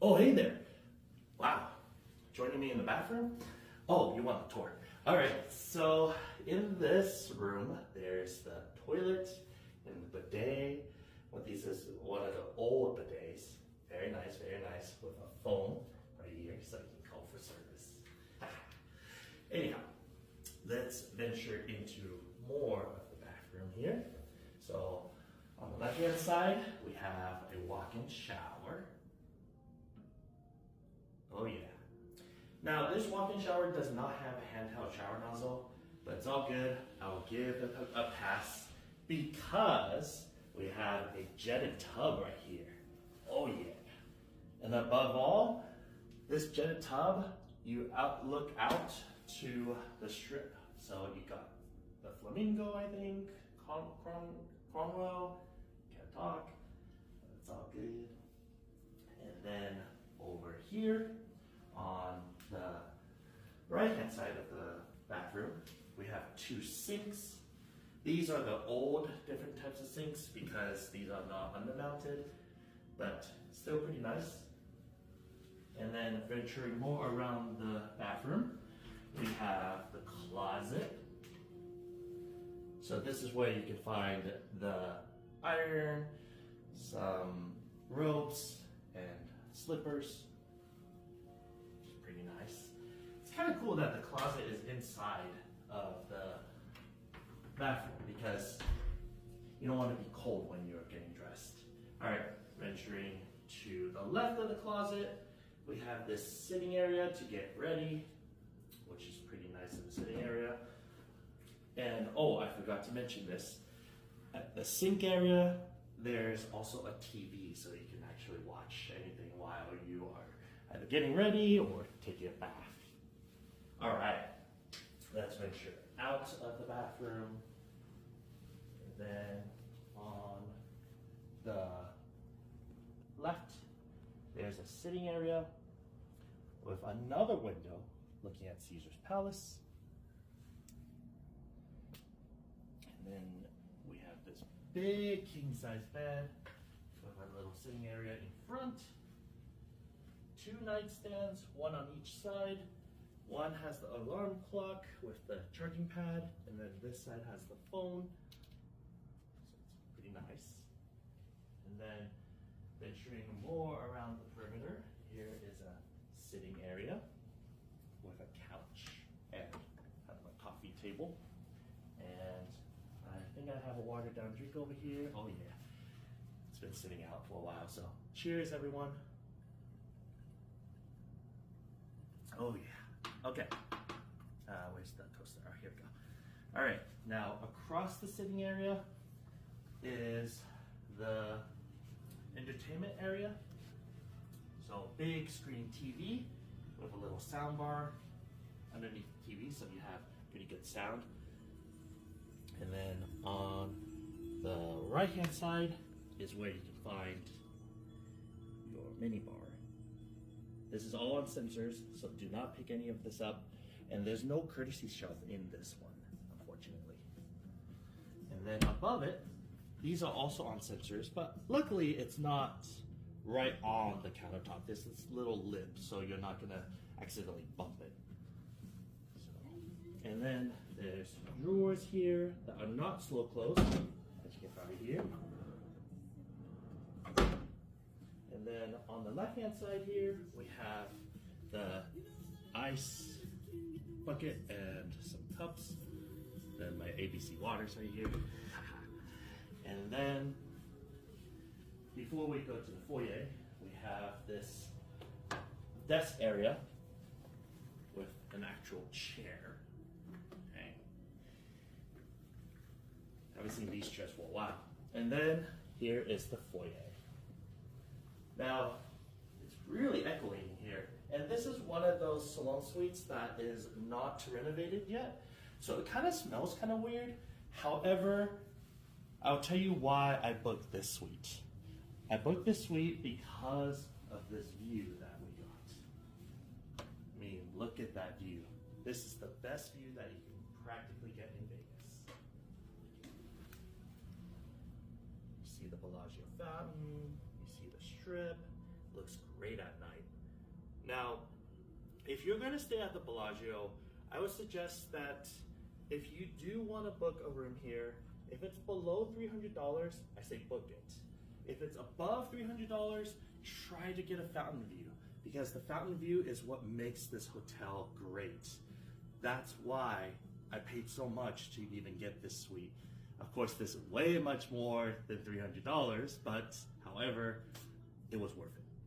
Oh, hey there. Wow. Joining me in the bathroom? Oh, you want a tour. All right, so in this room, there's the toilet and the bidet. What these is one of the old bidets. Very nice, with a phone right here so you can call for service. Anyhow, let's venture into more of the bathroom here. So on the left-hand side, we have a walk-in shower. Oh yeah. Now this walk-in shower does not have a handheld shower nozzle, but it's all good. I'll give it a pass because we have a jetted tub right here. Oh yeah. And above all, this jetted tub, you look out to the strip. So you got the Flamingo, I think, Cromwell, can't talk, but it's all good. And then over here on the right hand side of the bathroom, we have two sinks. These are the old different types of sinks because these are not undermounted, but still pretty nice. And then venturing more around the bathroom, we have the closet. So this is where you can find the iron, some robes, and slippers. Which is pretty nice. It's kind of cool that the closet is inside of the bathroom because you don't want to be cold when you're getting dressed. All right, venturing to the left of the closet, we have this sitting area to get ready, which is pretty nice in the sitting area. And oh, I forgot to mention this. At the sink area, there's also a TV, so you can actually watch anything while you are either getting ready or taking a bath. All right, let's venture out of the bathroom. And then on the left, there's a sitting area with another window looking at Caesar's Palace. And then we have this big king-size bed with a little sitting area in front. Two nightstands, one on each side. One has the alarm clock with the charging pad, and then this side has the phone. So it's pretty nice. And then venturing more around the perimeter, here is a sitting area with a couch and kind of a coffee table. And I think I have a watered down drink over here. Oh yeah, it's been sitting out for a while, so cheers everyone. Oh yeah, okay. Where's the toaster? Oh, here we go. All right, now across the sitting area is the entertainment area. So big screen TV with a little sound bar underneath the TV, so you have pretty good sound. And then on the right hand side is where you can find your mini bar. This is all on sensors, so do not pick any of this up. And there's no courtesy shelf in this one, unfortunately. And then above it, these are also on sensors, but luckily it's not right on the countertop. There's this little lip, so you're not gonna accidentally bump it. And then there's drawers here that are not slow closed, as you can find here. And then on the left-hand side here, we have the ice bucket and some cups. Then my ABC waters right here. And then before we go to the foyer, we have this desk area with an actual chair. Okay. Haven't seen these chairs for a while. And then here is the foyer. Now, it's really echoing here. And this is one of those salon suites that is not renovated yet. So it kind of smells kind of weird. However, I'll tell you why I booked this suite. I booked this suite because of this view that we got. I mean, look at that view. This is the best view that you can practically get in Vegas. You see the Bellagio fountain, you see the strip. Looks great at night. Now, if you're gonna stay at the Bellagio, I would suggest that if you do wanna book a room here, if it's below $300, I say book it. If it's above $300, try to get a fountain view, because the fountain view is what makes this hotel great. That's why I paid so much to even get this suite. Of course, this is way much more than $300, but however, it was worth it.